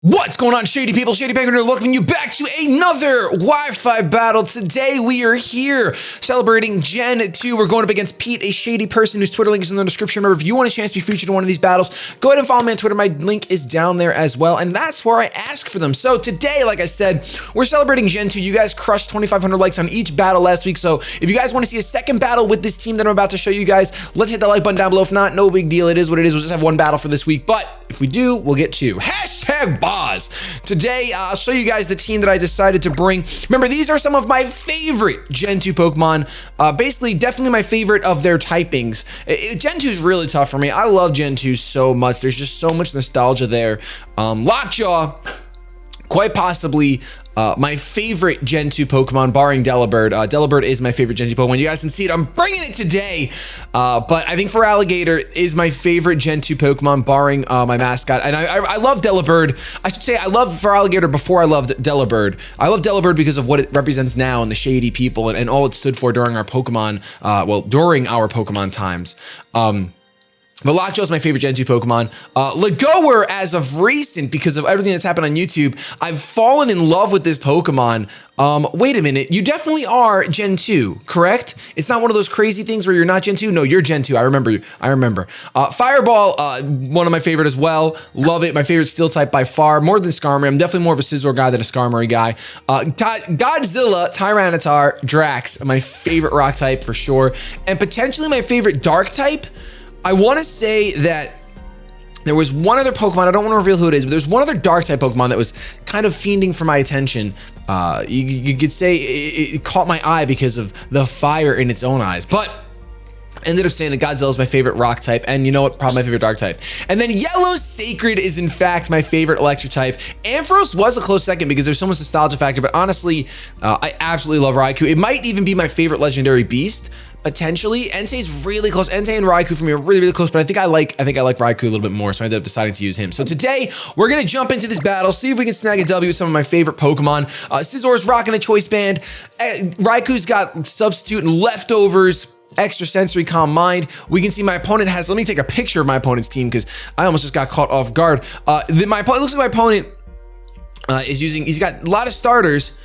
What's going on, Shady People? ShadyPenguinn here, welcoming you back to another Wi-Fi battle. Today we are here celebrating Gen 2. We're going up against Pete, a shady person whose Twitter link is in the description. Remember, if you want a chance to be featured in one of these battles, go ahead and follow me on Twitter. My link is down there as well, and that's where I ask for them. So today, like I said, we're celebrating Gen 2. You guys crushed 2,500 likes on each battle last week, so if you guys want to see a second battle with this team that I'm about to show you guys, let's hit that like button down below. If not, no big deal. It is what it is. We'll just have one battle for this week, but if we do, we'll get two. Hashtag Boz. Today, I'll show you guys the team that I decided to bring. Remember, these are some of my favorite Gen 2 Pokemon. Basically, definitely my favorite of their typings. Gen 2 is really tough for me. I love Gen 2 so much. There's just so much nostalgia there. Lockjaw, quite possibly my favorite Gen 2 Pokemon, barring Delibird. Delibird is my favorite Gen 2 Pokemon. You guys can see it. I'm bringing it today. But I think Alligator is my favorite Gen 2 Pokemon, barring my mascot. And I love Delibird. I should say I loved Alligator before I loved Delibird. I love Delibird because of what it represents now and the Shady People and all it stood for during our Pokemon, during our Pokemon times. But Lockjaw is my favorite Gen 2 Pokemon. Legower, as of recent, because of everything that's happened on YouTube, I've fallen in love with this Pokemon. Wait a minute, you definitely are Gen 2, correct? It's not one of those crazy things where you're not Gen 2? No, you're Gen 2, I remember you, I remember. Fireball, one of my favorite as well. Love it, my favorite steel type by far, more than Skarmory. I'm definitely more of a Scizor guy than a Skarmory guy. Godzilla, Tyranitar, Drax, my favorite rock type for sure. And potentially my favorite dark type. I want to say that there was one other Pokemon, I don't want to reveal who it is, but there's one other dark type Pokemon that was kind of fiending for my attention. You could say it caught my eye because of the fire in its own eyes, but ended up saying that Godzilla is my favorite rock type, and you know what, probably my favorite dark type. And then Yellow Sacred is in fact my favorite electric type. Ampharos was a close second because there's so much nostalgia factor, but honestly, I absolutely love Raikou. It might even be my favorite legendary beast. Potentially, Entei's really close. Entei and Raikou for me are really, really close, but I think I like Raikou a little bit more, so I ended up deciding to use him. So today, we're gonna jump into this battle, see if we can snag a W with some of my favorite Pokemon. Scizor's rocking a choice band. Raikou's got substitute and leftovers. Extra sensory calm mind. We can see my opponent has, let me take a picture of my opponent's team because I almost just got caught off guard. It looks like my opponent is using, he's got a lot of starters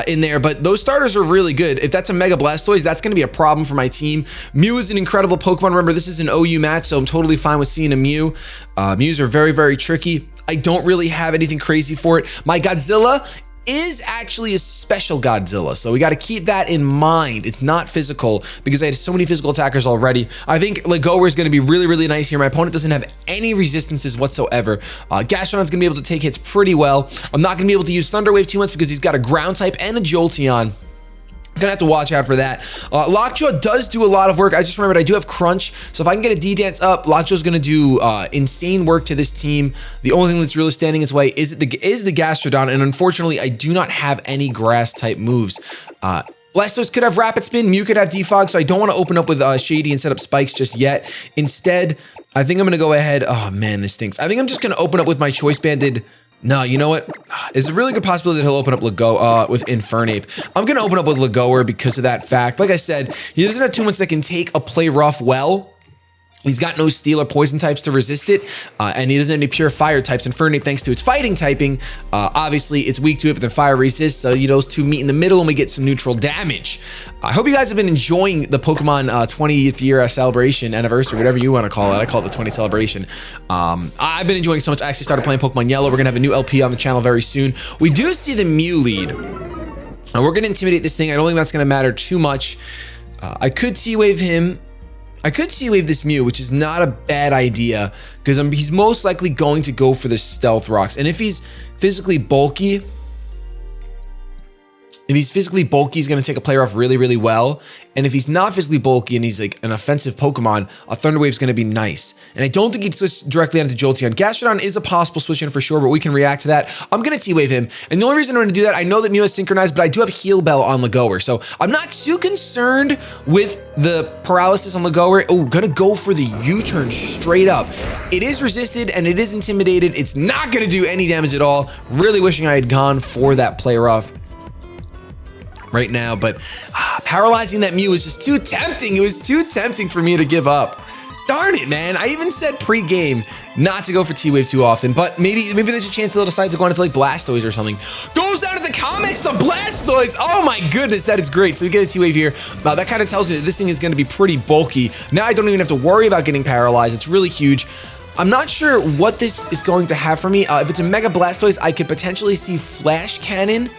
in there, but those starters are really good. If that's a Mega Blastoise, that's going to be a problem for my team. Mew is an incredible Pokemon. Remember, this is an OU match, so I'm totally fine with seeing a Mew. Mews are very, very tricky. I don't really have anything crazy for it. My Godzilla is actually a special Godzilla, so we got to keep that in mind. It's not physical because I had so many physical attackers already. I think Legower is going to be really, really nice here. My opponent doesn't have any resistances whatsoever. Gastrodon's going to be able to take hits pretty well. I'm not going to be able to use Thunder Wave too much because he's got a ground type and a Jolteon. Gonna have to watch out for that. Lockjaw does do a lot of work. I just remembered I do have Crunch, so if I can get a D-Dance up, Lockjaw's gonna do insane work to this team. The only thing that's really standing its way is the Gastrodon, and unfortunately, I do not have any grass-type moves. Blastoise could have Rapid Spin, Mew could have Defog, so I don't want to open up with Shady and set up spikes just yet. Instead, I think I'm gonna go ahead. Oh man, this stinks. I think I'm just gonna open up with my Choice Banded. No, you know what? There's a really good possibility that he'll open up with Infernape. I'm going to open up with Legower because of that fact. Like I said, he doesn't have too much that can take a play rough well. He's got no steel or poison types to resist it, and he doesn't have any pure fire types. Infernape, thanks to its fighting typing, obviously it's weak to it, but then fire resists, so you know, those two meet in the middle and we get some neutral damage. I hope you guys have been enjoying the Pokemon 20th year celebration, anniversary, whatever you want to call it. I call it the 20 celebration. I've been enjoying it so much. I actually started playing Pokemon Yellow. We're gonna have a new LP on the channel very soon. We do see the Mew lead. Now we're gonna intimidate this thing. I don't think that's gonna matter too much. I could T-Wave him. I could T-Wave this Mew, which is not a bad idea because he's most likely going to go for the Stealth Rocks. And if he's physically bulky, he's going to take a player off really, really well. And if he's not physically bulky and he's like an offensive Pokemon, a Thunder Wave is going to be nice. And I don't think he'd switch directly onto Jolteon. Gastrodon is a possible switch in for sure, but we can react to that. I'm going to T-Wave him. And the only reason I'm going to do that, I know that Mew is synchronized, but I do have Heal Bell on Legower. So I'm not too concerned with the paralysis on Legower. Oh, going to go for the U-turn straight up. It is resisted and it is intimidated. It's not going to do any damage at all. Really wishing I had gone for that play rough right now, but paralyzing that Mew was just too tempting. It was too tempting for me to give up. Darn it, man. I even said pre-game not to go for T-Wave too often, but maybe there's a chance they'll decide to go into like Blastoise or something. Goes down to the comics, the Blastoise. Oh my goodness, that is great. So we get a T-Wave here. Now that kind of tells me that this thing is going to be pretty bulky. Now I don't even have to worry about getting paralyzed. It's really huge. I'm not sure what this is going to have for me. If it's a Mega Blastoise, I could potentially see Flash Cannon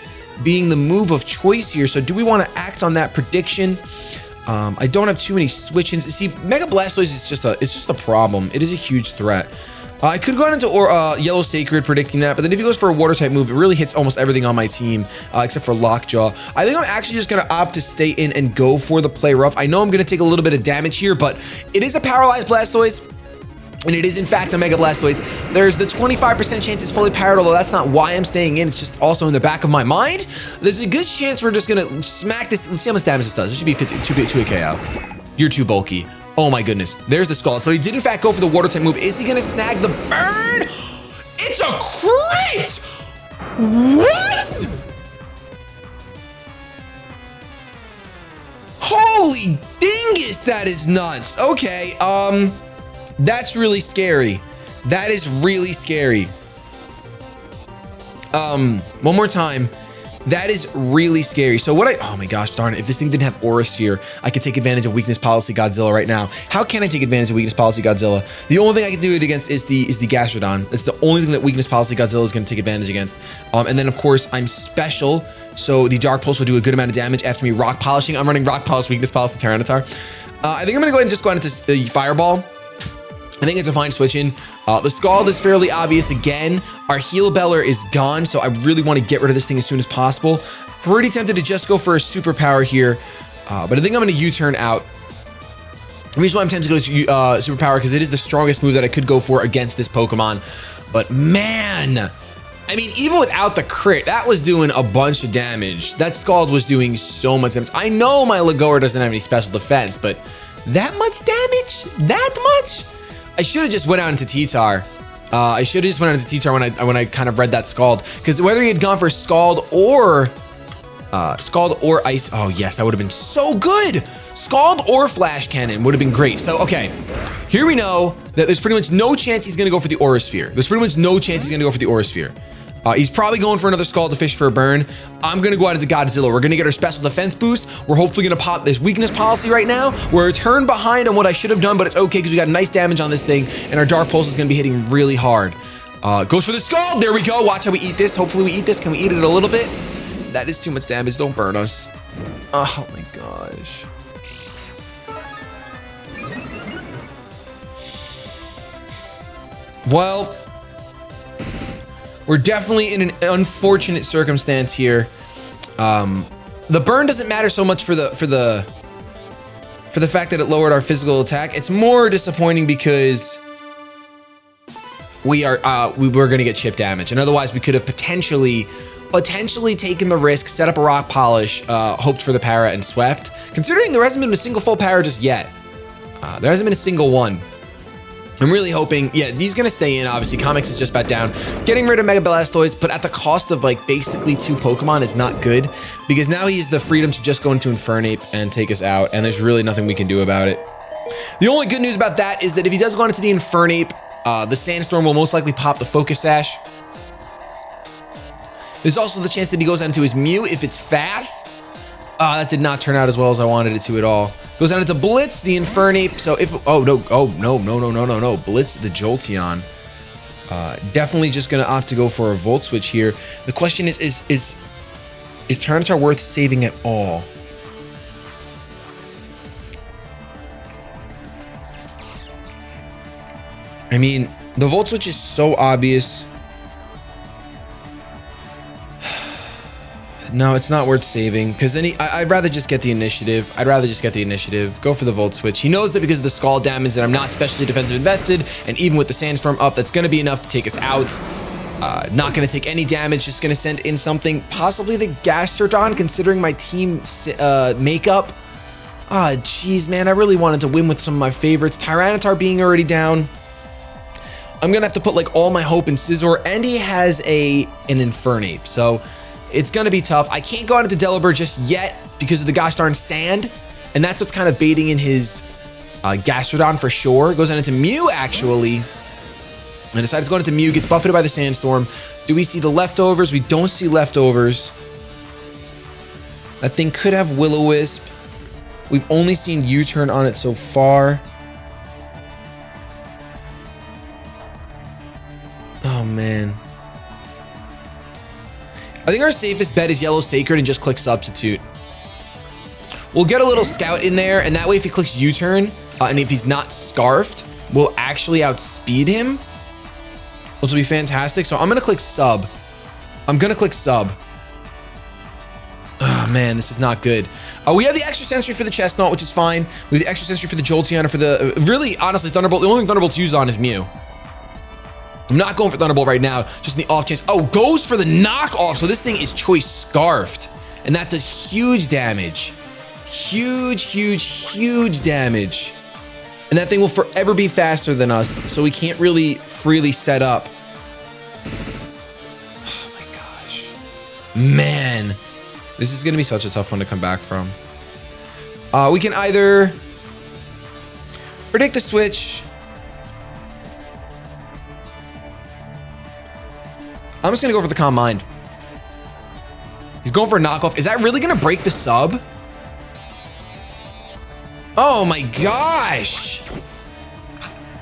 being the move of choice here. So do we want to act on that prediction? I don't have too many switch-ins. See, Mega Blastoise is just a problem. It is a huge threat. I could go into Yellow Sacred predicting that, but then if he goes for a Water-type move, it really hits almost everything on my team, except for Lockjaw. I think I'm actually just going to opt to stay in and go for the Play Rough. I know I'm going to take a little bit of damage here, but it is a Paralyzed Blastoise. And it is, in fact, a Mega Blastoise. There's the 25% chance it's fully powered, although that's not why I'm staying in. It's just also in the back of my mind. There's a good chance we're just going to smack this. Let's see how much damage this does. It should be 2 KO. You're too bulky. Oh, my goodness. There's the Scald. So he did, in fact, go for the Water-type move. Is he going to snag the burn? It's a crit! What? Holy dingus, that is nuts. Okay, that's really scary. That is really scary. One more time. That is really scary. So oh my gosh, darn it. If this thing didn't have Aura Sphere, I could take advantage of Weakness Policy Godzilla right now. How can I take advantage of Weakness Policy Godzilla? The only thing I can do it against is the Gastrodon. It's the only thing that Weakness Policy Godzilla is going to take advantage against. And then of course I'm special. So the Dark Pulse will do a good amount of damage after me Rock Polishing. I'm running Rock Polish, Weakness Policy Tyranitar. I think I'm going to go ahead and just go into the Fireball. I think it's a fine switch in. The Scald is fairly obvious again. Our Heal Beller is gone, so I really want to get rid of this thing as soon as possible. Pretty tempted to just go for a Superpower here, but I think I'm going to U-turn out. The reason why I'm tempted to go to Superpower because it is the strongest move that I could go for against this Pokemon. But man, I mean, even without the crit, that was doing a bunch of damage. That Scald was doing so much damage. I know my Lagoer doesn't have any special defense, but that much damage? That much? I should have just went out into T-Tar. I should have just went out into T-Tar when I kind of read that Scald, because whether he had gone for Scald or Ice, oh yes, that would have been so good. Scald or Flash Cannon would have been great. So okay, here we know that there's pretty much no chance he's gonna go for the Aura Sphere. There's pretty much no chance he's gonna go for the Aura Sphere. He's probably going for another Scald to fish for a burn. I'm gonna go out into Godzilla. We're gonna get our special defense boost. We're hopefully gonna pop this Weakness Policy right now. We're a turn behind on what I should have done, but it's okay because we got nice damage on this thing, and our Dark Pulse is gonna be hitting really hard. Goes for the Scald. There we go. Watch how we eat this. Hopefully we eat this. Can we eat it a little bit? That is too much damage. Don't burn us. Oh my gosh. Well, we're definitely in an unfortunate circumstance here. The burn doesn't matter so much for the fact that it lowered our physical attack. It's more disappointing because we were going to get chip damage, and otherwise we could have potentially taken the risk, set up a Rock Polish, hoped for the para, and swept. Considering there hasn't been a single full para just yet, there hasn't been a single one. I'm really hoping, yeah, he's gonna stay in. Obviously, Comics is just about down. Getting rid of Mega Blastoise, but at the cost of like basically 2 Pokemon is not good, because now he has the freedom to just go into Infernape and take us out, and there's really nothing we can do about it. The only good news about that is that if he does go into the Infernape, the Sandstorm will most likely pop the Focus Sash. There's also the chance that he goes into his Mew if it's fast. That did not turn out as well as I wanted it to at all. Goes down into Blitz, the Infernape. So if, no. Blitz, the Jolteon. Definitely just gonna opt to go for a Volt Switch here. The question is Tyranitar worth saving at all? I mean, the Volt Switch is so obvious. No, it's not worth saving, because then I'd rather just get the initiative. Go for the Volt Switch. He knows that because of the Scald damage that I'm not specially defensive invested, and even with the Sandstorm up, that's going to be enough to take us out. Not going to take any damage, just going to send in something, possibly the Gastrodon, considering my team makeup. Jeez, man, I really wanted to win with some of my favorites. Tyranitar being already down. I'm going to have to put like all my hope in Scizor, and he has an Infernape, so it's gonna be tough. I can't go out into Delibird just yet because of the gosh darn sand, and that's what's kind of baiting in his Gastrodon for sure. Goes on into Mew, actually. And decides going into Mew. Gets buffeted by the Sandstorm. Do we see the leftovers? We don't see leftovers. That thing could have Will-O-Wisp. We've only seen U-turn on it so far. Oh, man. I think our safest bet is Yellow Sacred and just click Substitute. We'll get a little Scout in there, and that way if he clicks U-turn, and if he's not Scarfed, we'll actually outspeed him, which will be fantastic. So I'm going to click Sub. I'm going to click Sub. Oh, man, this is not good. We have the extra sensory for the Chestnut, which is fine. We have the extra sensory for the Jolteon, for the... really, honestly, Thunderbolt. The only thing Thunderbolt's used on is Mew. I'm not going for Thunderbolt right now, just in the off chance. Oh, goes for the knockoff. So this thing is Choice Scarfed, and that does huge damage. Huge, huge, huge damage. And that thing will forever be faster than us, so we can't really freely set up. Oh my gosh. Man. This is going to be such a tough one to come back from. We can either predict a switch. I'm just going to go for the Calm Mind. He's going for a knockoff. Is that really going to break the sub? Oh my gosh.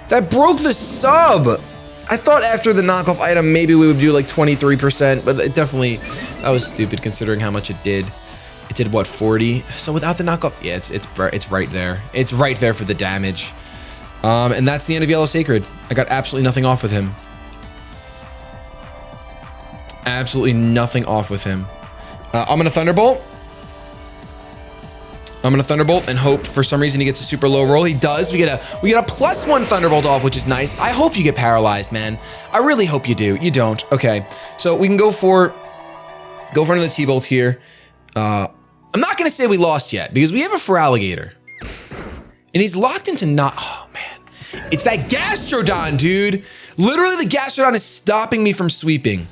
That broke the sub. I thought after the knockoff item, maybe we would do like 23%, but it definitely, that was stupid considering how much it did. It did what, 40? So without the knockoff, yeah, it's right there. It's right there for the damage. And that's the end of Yellow Sacred. I got absolutely nothing off with him. Absolutely nothing off with him. I'm gonna Thunderbolt. I'm gonna Thunderbolt and hope for some reason he gets a super low roll. He does. We get a +1 Thunderbolt off, which is nice. I hope you get paralyzed, man. I really hope you do. You don't. Okay, so we can go for another T-Bolt here. I'm not gonna say we lost yet because we have a Feraligatr, and he's locked into not. Oh man, it's that Gastrodon, dude. Literally, the Gastrodon is stopping me from sweeping.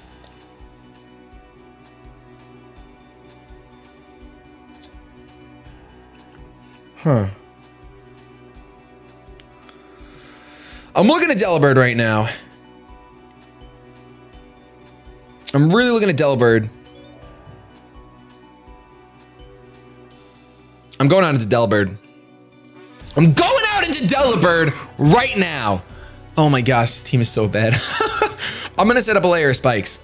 Huh. I'm looking at Delibird right now. I'm really looking at Delibird. I'm going out into Delibird. I'm going out into Delibird right now. Oh my gosh, this team is so bad. I'm gonna set up a layer of spikes.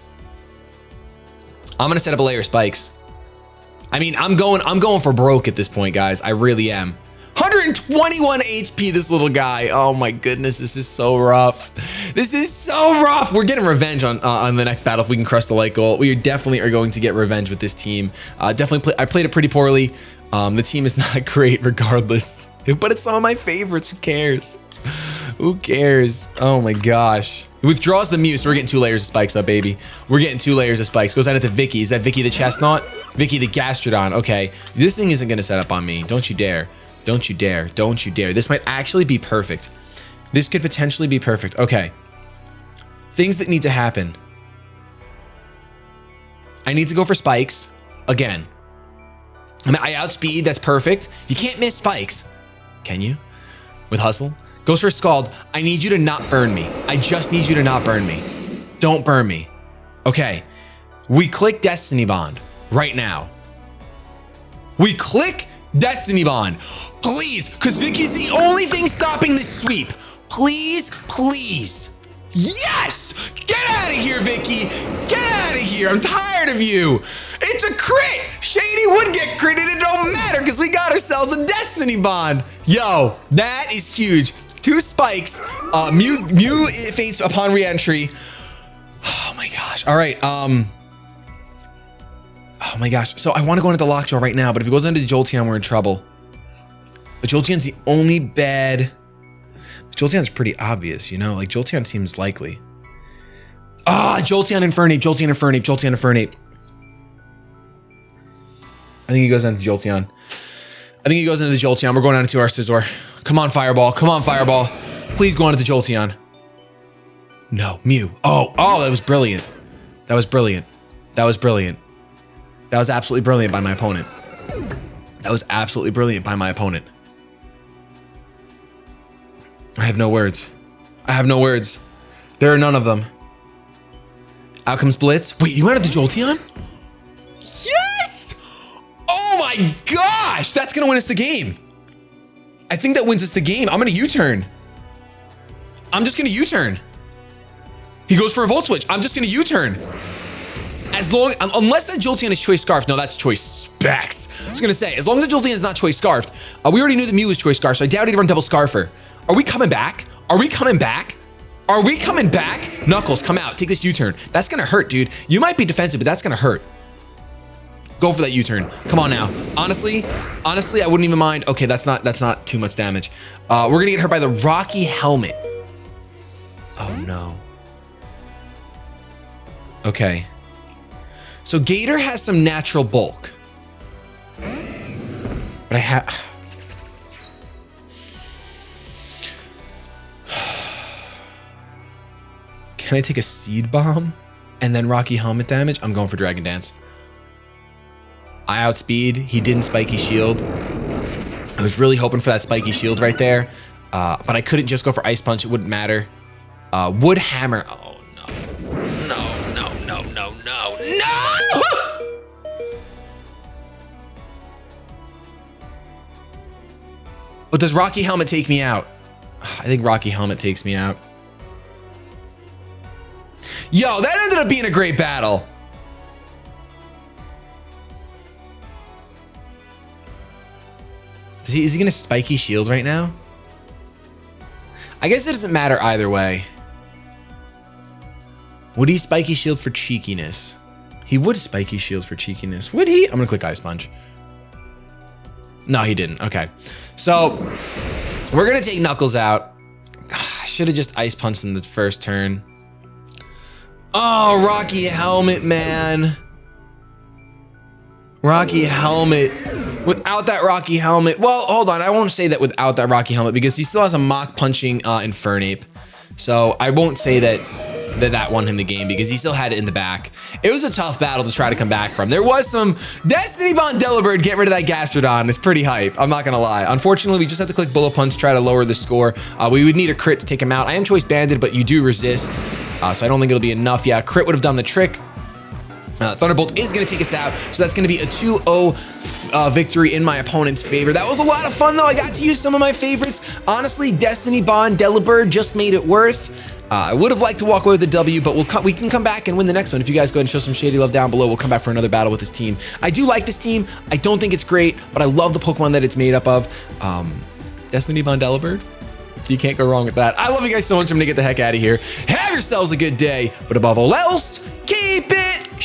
I mean, I'm going for broke at this point, guys. I really am. 121 HP, this little guy. Oh my goodness, this is so rough. This is so rough. We're getting revenge on the next battle if we can crush the light goal. We definitely are going to get revenge with this team. I played it pretty poorly. The team is not great regardless, but it's some of my favorites. Who cares? Who cares? Oh my gosh. It withdraws the Mew, so we're getting 2 layers of spikes up, baby. We're getting 2 layers of spikes. Goes out into Vicky. Is that Vicky the Chestnut? Vicky the Gastrodon. Okay. This thing isn't going to set up on me. Don't you dare. Don't you dare. Don't you dare. This might actually be perfect. This could potentially be perfect. Okay. Things that need to happen. I need to go for spikes again. I mean, I outspeed. That's perfect. You can't miss spikes. Can you? With Hustle? Goes for Scald. I need you to not burn me. I just need you to not burn me. Don't burn me. Okay. We click Destiny Bond right now. We click Destiny Bond. Please, because Vicky's the only thing stopping this sweep. Please, please. Yes! Get out of here, Vicky. Get out of here. I'm tired of you. It's a crit. Shady would get critted. It don't matter because we got ourselves a Destiny Bond. Yo, that is huge. 2 spikes. Mew faints upon re-entry. Oh my gosh. All right. Oh my gosh. So I want to go into the Lockjaw right now, but if it goes into Jolteon, we're in trouble. But Jolteon's the only bad. Jolteon's pretty obvious, you know? Like, Jolteon seems likely. Jolteon Infernape, Jolteon Infernape, Jolteon Infernape. I think he goes into Jolteon. We're going on into our Scizor. Come on, Fireball. Come on, Fireball. Please go on into Jolteon. No, Mew. Oh, that was brilliant. That was brilliant. That was brilliant. That was absolutely brilliant by my opponent. That was absolutely brilliant by my opponent. I have no words. I have no words. There are none of them. Out comes Blitz. Wait, you wanted the Jolteon? Yes! Oh my gosh! That's gonna win us the game. I think that wins us the game. I'm gonna U-turn. I'm just gonna U-turn. He goes for a Volt Switch. I'm just gonna U-turn. Unless that Jolteon is Choice Scarf. No, that's Choice Specs. I was gonna say, as long as the Jolteon is not Choice Scarfed, we already knew the Mew was Choice Scarf, so I doubt he'd run Double Scarfer. Are we coming back? Are we coming back? Are we coming back? Knuckles, come out. Take this U-turn. That's gonna hurt, dude. You might be defensive, but that's gonna hurt. Go for that U-turn. Come on now. Honestly, I wouldn't even mind. Okay, that's not too much damage. We're gonna get hurt by the Rocky Helmet. Oh no. Okay. So Gator has some natural bulk. But I have... Can I take a Seed Bomb and then Rocky Helmet damage? I'm going for Dragon Dance. I outspeed. He didn't Spiky Shield. I was really hoping for that Spiky Shield right there. But I couldn't just go for Ice Punch. It wouldn't matter. Wood Hammer. Oh, no. But does Rocky Helmet take me out? I think Rocky Helmet takes me out. Yo, that ended up being a great battle. Is he gonna Spiky Shield right now? I guess it doesn't matter either way. Would he Spiky Shield for cheekiness? He would Spiky Shield for cheekiness. Would he? I'm gonna click Ice Punch. No, he didn't. Okay. So we're gonna take Knuckles out. I should have just Ice Punched in the first turn. Oh, Rocky Helmet, man. Rocky Helmet. Without that Rocky Helmet. Well, hold on. I won't say that without that Rocky Helmet because he still has a Mach Punching Infernape. So I won't say that won him the game because he still had it in the back. It was a tough battle to try to come back from. There was some Destiny Bond Delibird get rid of that Gastrodon. It's pretty hype. I'm not gonna lie. Unfortunately, we just have to click Bullet Punch, try to lower the score. We would need a crit to take him out. I am Choice Banded, but you do resist. So I don't think it'll be enough. Yeah, crit would have done the trick. Thunderbolt is going to take us out, so that's going to be a 2-0 victory in my opponent's favor. That was a lot of fun, though. I got to use some of my favorites. Honestly, Destiny Bond Delibird just made it worth. I would have liked to walk away with the W, but we can come back and win the next one. If you guys go ahead and show some Shady love down below, we'll come back for another battle with this team. I do like this team. I don't think it's great, but I love the Pokemon that it's made up of. Destiny Bond Delibird. You can't go wrong with that. I love you guys so much. I'm going to get the heck out of here. Have yourselves a good day, but above all else, keep it